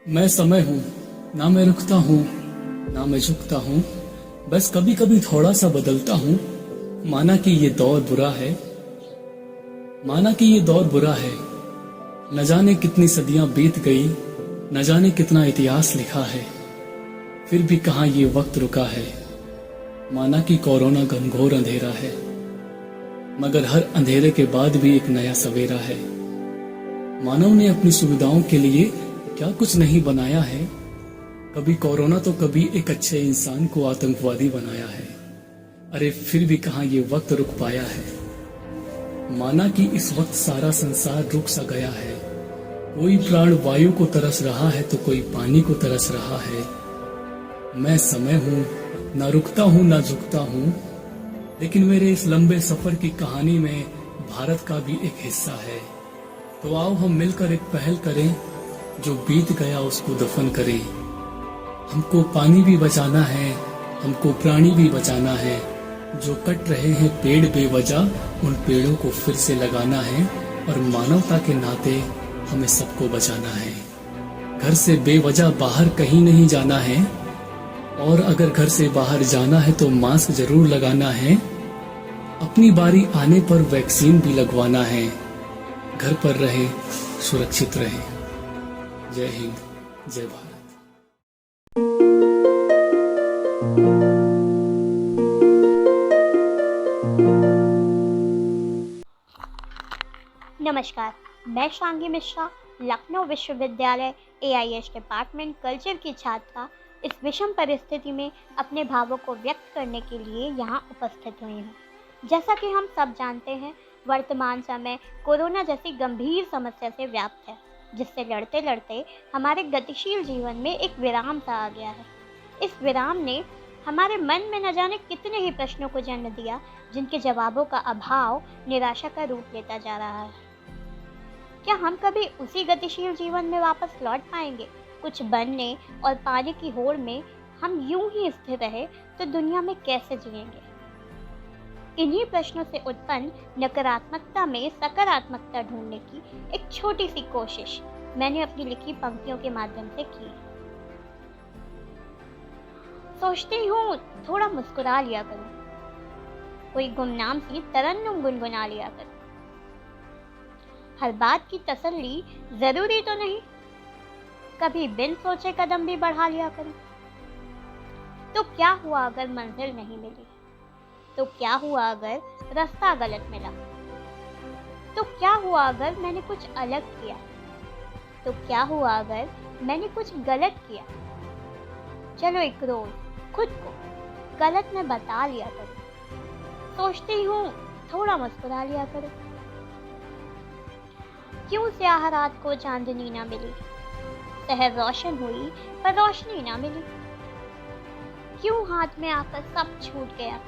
मैं समय हूँ, ना मैं रुकता हूँ, ना मैं झुकता हूँ, बस कभी कभी थोड़ा सा बदलता हूँ। माना कि ये दौर बुरा है, माना कि ये दौर बुरा है। न जाने कितनी सदियां बीत गई, न जाने कितना इतिहास लिखा है, फिर भी कहाँ ये वक्त रुका है। माना कि कोरोना घनघोर अंधेरा है, मगर हर अंधेरे के बाद भी एक नया सवेरा है। मानव ने अपनी सुविधाओं के लिए क्या कुछ नहीं बनाया है। कभी कोरोना तो कभी एक अच्छे इंसान को आतंकवादी बनाया है। अरे फिर भी कहाँ ये वक्त रुक पाया है। माना कि इस वक्त सारा संसार रुक सा गया है। कोई प्राण वायु को तरस रहा है तो कोई पानी को तरस रहा है। मैं समय हूँ, ना रुकता हूँ ना झुकता हूँ, लेकिन मेरे इस लंबे सफर की कहानी में भारत का भी एक हिस्सा है। तो आओ हम मिलकर एक पहल करें, जो बीत गया उसको दफन करें। हमको पानी भी बचाना है, हमको प्राणी भी बचाना है। जो कट रहे हैं पेड़ बेवजह, उन पेड़ों को फिर से लगाना है। और मानवता के नाते हमें सबको बचाना है। घर से बेवजह बाहर कहीं नहीं जाना है, और अगर घर से बाहर जाना है तो मास्क जरूर लगाना है। अपनी बारी आने पर वैक्सीन भी लगवाना है। घर पर रहे, सुरक्षित रहे। जय हिंद, जय भारत। नमस्कार, मैं शांगी मिश्रा, लखनऊ विश्वविद्यालय एआईएस डिपार्टमेंट कल्चर की छात्रा इस विषम परिस्थिति में अपने भावों को व्यक्त करने के लिए यहाँ उपस्थित हुई हूँ। जैसा कि हम सब जानते हैं, वर्तमान समय कोरोना जैसी गंभीर समस्या से व्याप्त है, जिससे लड़ते लड़ते हमारे गतिशील जीवन में एक विराम सा आ गया है। इस विराम ने हमारे मन में न जाने कितने ही प्रश्नों को जन्म दिया, जिनके जवाबों का अभाव निराशा का रूप लेता जा रहा है। क्या हम कभी उसी गतिशील जीवन में वापस लौट पाएंगे? कुछ बनने और पाने की होड़ में हम यूं ही स्थिर रहे तो दुनिया में कैसे जिएंगे? इन्हीं प्रश्नों से उत्पन्न नकारात्मकता में सकारात्मकता ढूंढने की एक छोटी सी कोशिश मैंने अपनी लिखी पंक्तियों के माध्यम से की। सोचती हूँ थोड़ा मुस्कुरा लिया करूं, कोई गुमनाम सी तरन्नुम गुनगुना लिया करूं। हर बात की तसल्ली जरूरी तो नहीं, कभी बिन सोचे कदम भी बढ़ा लिया करूं। तो क्या हुआ अगर मंजिल नहीं मिली? तो क्या हुआ अगर रास्ता गलत मिला? तो क्या हुआ अगर मैंने कुछ अलग किया? तो क्या हुआ अगर मैंने कुछ गलत किया? चलो एक रोज खुद को गलत में बता लिया करूं। सोचती हूँ थोड़ा मुस्कुरा लिया करूं। क्यों स्याह रात को चांदनी ना मिली? शहर रोशन हुई पर रोशनी ना मिली। क्यों हाथ में आकर सब छूट गया?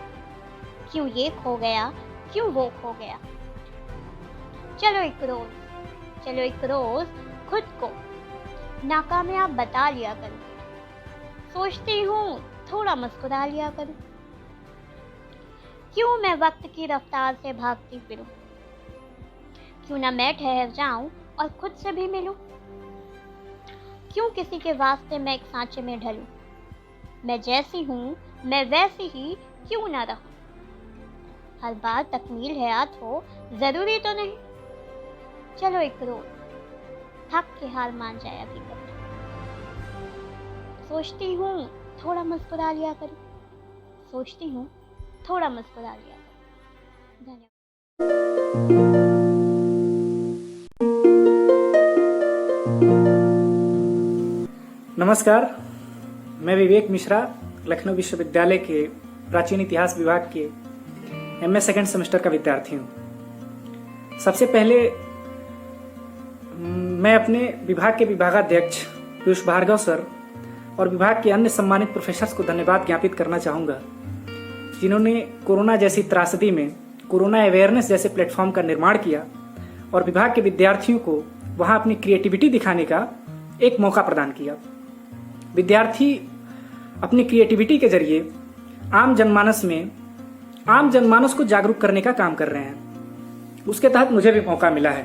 क्यों ये खो गया, क्यों वो खो गया? चलो एक रोज खुद को नाकामयाब बता लिया करूं। सोचती हूँ थोड़ा मुस्कुरा लिया करूं। क्यों मैं वक्त की रफ्तार से भागती फिरूं? क्यों ना मैं ठहर जाऊं और खुद से भी मिलूं? क्यों किसी के वास्ते मैं एक सांचे में ढलूं? मैं जैसी हूँ मैं वैसी ही क्यों ना रहूं? हर बार तकमील हयात हो जरूरी तो नहीं। चलो एक रोज थक के हार मान जाए अभी तक। सोचती हूँ थोड़ा मुस्कुरा लिया करूं। सोचती हूँ थोड़ा मुस्कुरा लिया करूं। धन्यवाद। नमस्कार, मैं विवेक मिश्रा, लखनऊ विश्वविद्यालय के प्राचीन इतिहास विभाग के एमए सेकेंड सेमेस्टर का विद्यार्थी हूँ। सबसे पहले मैं अपने विभाग के विभागाध्यक्ष पीयूष भार्गव सर और विभाग के अन्य सम्मानित प्रोफेसर्स को धन्यवाद ज्ञापित करना चाहूँगा, जिन्होंने कोरोना जैसी त्रासदी में कोरोना अवेयरनेस जैसे प्लेटफॉर्म का निर्माण किया और विभाग के विद्यार्थियों को वहाँ अपनी क्रिएटिविटी दिखाने का एक मौका प्रदान किया। विद्यार्थी अपनी क्रिएटिविटी के जरिए आम जनमानस को जागरूक करने का काम कर रहे हैं। उसके तहत मुझे भी मौका मिला है।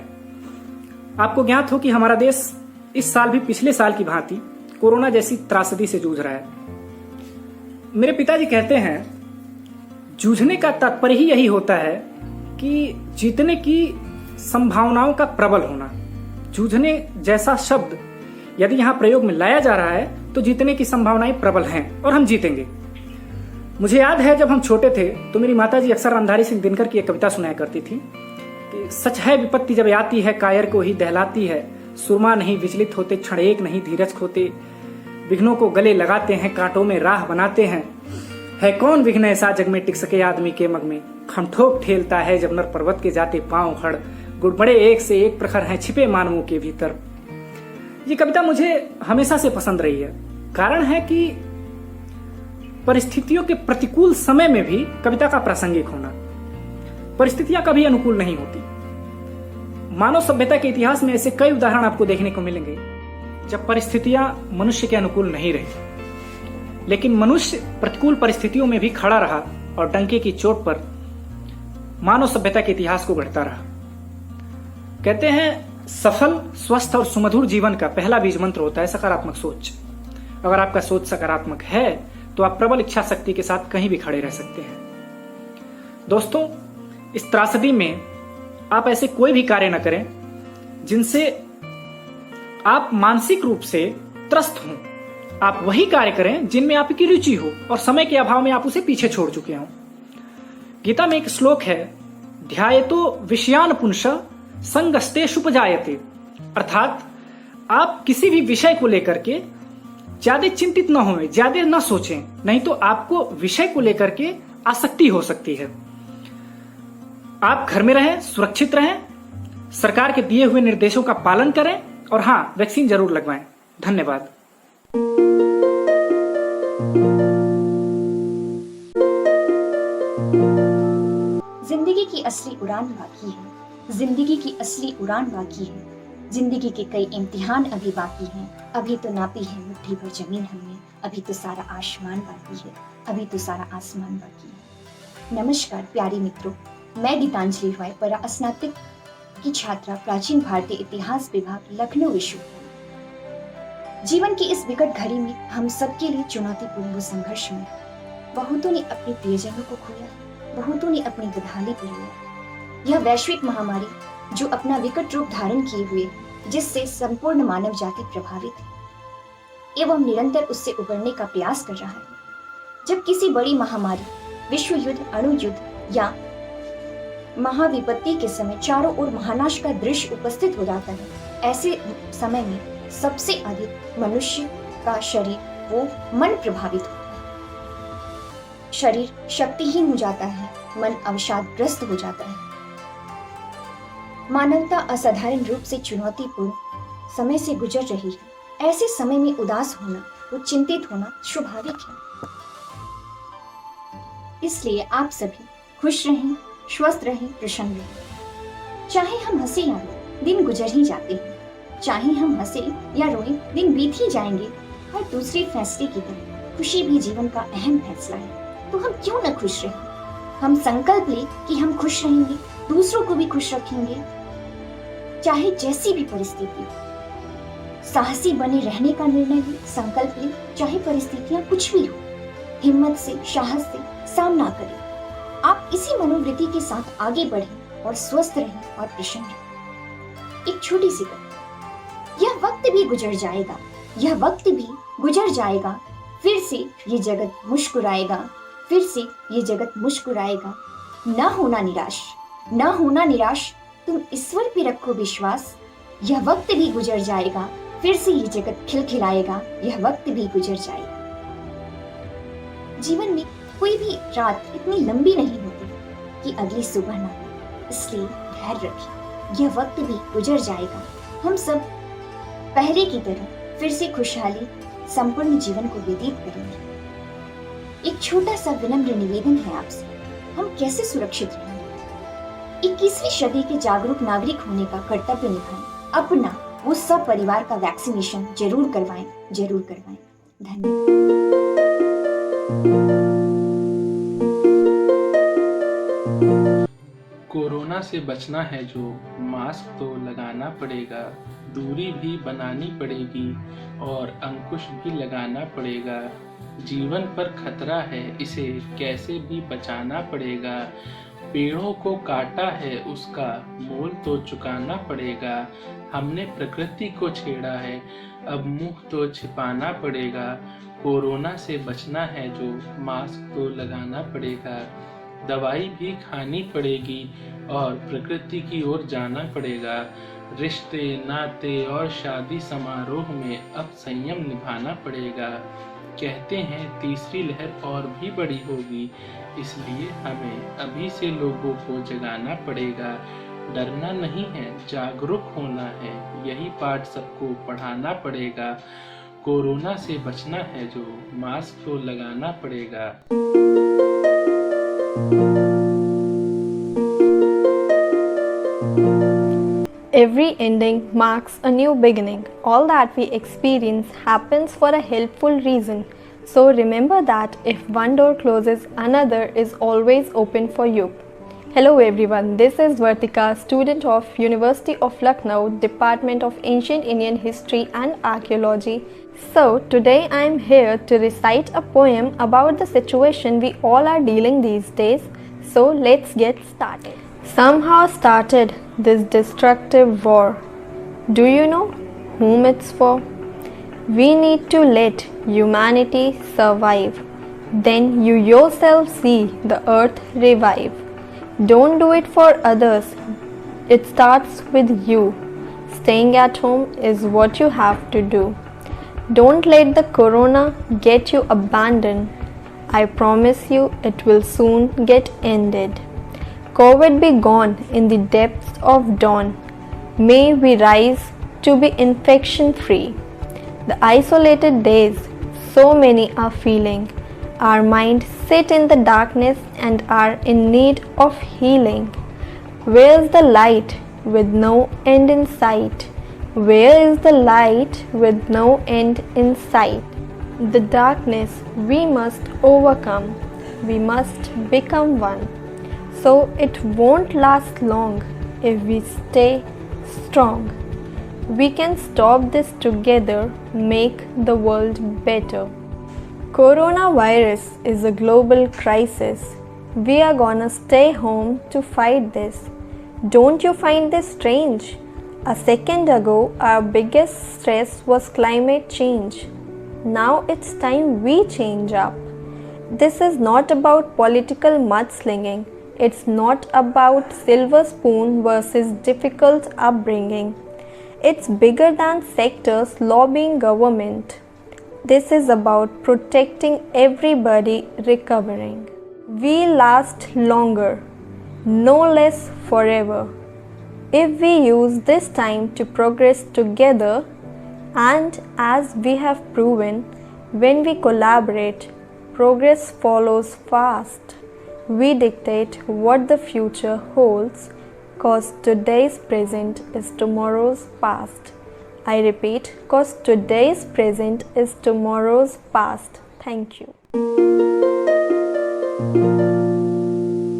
आपको ज्ञात हो कि हमारा देश इस साल भी पिछले साल की भांति कोरोना जैसी त्रासदी से जूझ रहा है। मेरे पिताजी कहते हैं, जूझने का तात्पर्य ही यही होता है कि जीतने की संभावनाओं का प्रबल होना। जूझने जैसा शब्द यदि यहाँ प्रयोग में लाया जा रहा है तो जीतने की संभावनाएं प्रबल हैं और हम जीतेंगे। मुझे याद है जब हम छोटे थे तो मेरी माताजी अक्सर रामधारी सिंह दिनकर की एक कविता सुनाया करती थी कि सच है विपत्ति जब आती है कायर को ही दहलाती है, सुरमा नहीं विचलित होते क्षण एक नहीं धीरज खोते, विघ्नों को गले लगाते हैं कांटों में राह बनाते हैं, है कौन विघ्न ऐसा जग में टिक सके आदमी के मग में, खमठोक ठेलता है जब नर पर्वत के जाते पांव खड़, गुड़बड़े एक से एक प्रखर हैं छिपे मानवों के भीतर। ये कविता मुझे हमेशा से पसंद रही है। कारण है कि परिस्थितियों के प्रतिकूल समय में भी कविता का प्रासंगिक होना। परिस्थितियां कभी अनुकूल नहीं होती। मानव सभ्यता के इतिहास में ऐसे कई उदाहरण आपको देखने को मिलेंगे जब परिस्थितियां मनुष्य के अनुकूल नहीं रही, लेकिन मनुष्य प्रतिकूल परिस्थितियों में भी खड़ा रहा और डंके की चोट पर मानव सभ्यता के इतिहास को गढ़ता रहा। कहते हैं सफल, स्वस्थ और सुमधुर जीवन का पहला बीज मंत्र होता है सकारात्मक सोच। अगर आपका सोच सकारात्मक है तो आप प्रबल इच्छा शक्ति के साथ कहीं भी खड़े रह सकते हैं। दोस्तों, इस त्रासदी में आप ऐसे कोई भी कार्य न करें जिनसे आप मानसिक रूप से त्रस्त हों। आप वही कार्य करें जिनमें आपकी रुचि हो और समय के अभाव में आप उसे पीछे छोड़ चुके हों। गीता में एक श्लोक है, ध्यायतो विषयान पुंसः संगस्तेषुपजायते, अर्थात आप किसी भी विषय को लेकर के ज्यादा चिंतित न हों, ज्यादा न सोचें, नहीं तो आपको विषय को लेकर के आसक्ति हो सकती है। आप घर में रहें, सुरक्षित रहें, सरकार के दिए हुए निर्देशों का पालन करें और हाँ, वैक्सीन जरूर लगवाएं। धन्यवाद। जिंदगी की असली उड़ान बाकी है, जिंदगी की असली उड़ान बाकी है, जिंदगी के कई इम्तिहान अभी बाकी हैं। अभी तो नापी है मुट्ठी भर जमीन हमने, अभी तो सारा आसमान बाकी है, अभी तो सारा आसमान बाकी है। नमस्कार प्यारे मित्रों, मैं गीतांजलि रॉय, परा स्नातक की छात्रा, प्राचीन भारतीय इतिहास विभाग, लखनऊ विश्वविद्यालय। जीवन की इस विकट घड़ी में हम सबके लिए चुनौतीपूर्ण वो संघर्ष में बहुतों ने अपने प्रियजनों को खोया, बहुतों ने अपनी गधाली पर लिया। यह वैश्विक महामारी जो अपना विकट रूप धारण किए हुए, जिससे संपूर्ण मानव जाति प्रभावित है एवं निरंतर उससे उबरने का प्रयास कर रहा है। जब किसी बड़ी महामारी, विश्व युद्ध, अणु युद्ध या महाविपत्ति के समय चारों ओर महानाश का दृश्य उपस्थित हो जाता है, ऐसे समय में सबसे अधिक मनुष्य का शरीर, वो मन प्रभावित होता है। शरीर शक्तिहीन हो जाता है, मन अवसादग्रस्त हो जाता है। मानवता असाधारण रूप से चुनौतीपूर्ण समय से गुजर रही है। ऐसे समय में उदास होना, वो चिंतित होना स्वाभाविक है। इसलिए आप सभी खुश रहें, स्वस्थ रहें, प्रसन्न रहें। चाहे हम हंसे या रोएं, दिन गुजर ही जाते हैं। चाहे हम हंसे या रोएं, दिन बीत ही जाएंगे। हर दूसरे फैसले की तरह खुशी भी जीवन का अहम फैसला है, तो हम क्यों न खुश रहें। हम संकल्प लें कि हम खुश रहेंगे, दूसरों को भी खुश रखेंगे, चाहे जैसी भी परिस्थिति हो। साहसी बने रहने का निर्णय लें, संकल्प लें, चाहे परिस्थितियां कुछ भी हो। हिम्मत से, साहस से सामना करें। आप इसी मनोवृत्ति के साथ आगे बढ़ें और स्वस्थ रहें और प्रसन्न रहें। एक छोटी सी बात, यह वक्त भी गुजर जाएगा, यह वक्त भी गुजर जाएगा, फिर से ये जगत मुस्कुराएगा, फिर से ये जगत मुस्कुराएगा। न होना निराश, न होना निराश, तुम ईश्वर पे रखो विश्वास। यह वक्त भी गुजर जाएगा, फिर से ये जगत खिलखिलाएगा, यह वक्त भी गुजर जाएगा। जीवन में कोई भी रात इतनी लंबी नहीं होती कि अगली सुबह ना हो, इसलिए धैर्य रखिए, यह वक्त भी गुजर जाएगा। हम सब पहले की तरह फिर से खुशहाली संपूर्ण जीवन को व्यतीत करेंगे। एक छोटा सा विनम्र निवेदन है आपसे, हम कैसे सुरक्षित रहेंगे। 21वीं सदी के जागरूक नागरिक होने का कर्तव्य निभाएं। अपना वो सब परिवार का वैक्सीनेशन जरूर करवाएं, जरूर करवाएं। धन्यवाद। कोरोना से बचना है जो, मास्क तो लगाना पड़ेगा, दूरी भी बनानी पड़ेगी और अंकुश भी लगाना पड़ेगा। जीवन पर खतरा है, इसे कैसे भी बचाना पड़ेगा। पेड़ों को काटा है, उसका मोल तो चुकाना पड़ेगा। हमने प्रकृति को छेड़ा है, अब मुंह तो छिपाना पड़ेगा। कोरोना से बचना है जो, मास्क तो लगाना पड़ेगा। दवाई भी खानी पड़ेगी और प्रकृति की ओर जाना पड़ेगा। रिश्ते नाते और शादी समारोह में अब संयम निभाना पड़ेगा। कहते हैं तीसरी लहर और भी बड़ी होगी, इसलिए हमें अभी से लोगों को जगाना पड़ेगा। डरना नहीं है, जागरूक होना है, यही पाठ सबको पढ़ाना पड़ेगा। कोरोना से बचना है जो, मास्क तो लगाना पड़ेगा। Every ending marks a new beginning. All that we experience happens for a helpful reason. So remember that if one door closes, another is always open for you. Hello everyone, this is Vartika, student of University of Lucknow, Department of Ancient Indian History and Archaeology. So today I am here to recite a poem about the situation we all are dealing these days. So let's get started. Somehow started this destructive war. Do you know whom it's for? We need to let humanity survive. Then you yourself see the earth revive. Don't do it for others. It starts with you. Staying at home is what you have to do. Don't let the corona get you abandoned. I promise you it will soon get ended. COVID be gone in the depths of dawn. May we rise to be infection free. The isolated days, so many are feeling. Our minds sit in the darkness and are in need of healing. Where's the light with no end in sight? Where is the light with no end in sight? The darkness we must overcome. We must become one. So it won't last long if we stay strong. We can stop this together, make the world better. Coronavirus is a global crisis. We are gonna stay home to fight this. Don't you find this strange? A second ago, our biggest stress was climate change. Now it's time we change up. This is not about political mudslinging. It's not about silver spoon versus difficult upbringing. It's bigger than sectors lobbying government. This is about protecting everybody recovering. We last longer, no less forever. If we use this time to progress together, and as we have proven, when we collaborate, progress follows fast. We dictate what the future holds, cause today's present is tomorrow's past. I repeat, cause today's present is tomorrow's past. Thank you.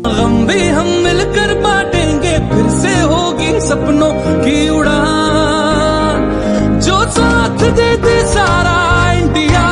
गम भी हम मिलकर बांटेंगे, फिर से होगी सपनों की उड़ान। जो साथ दे दे सारा इंडिया,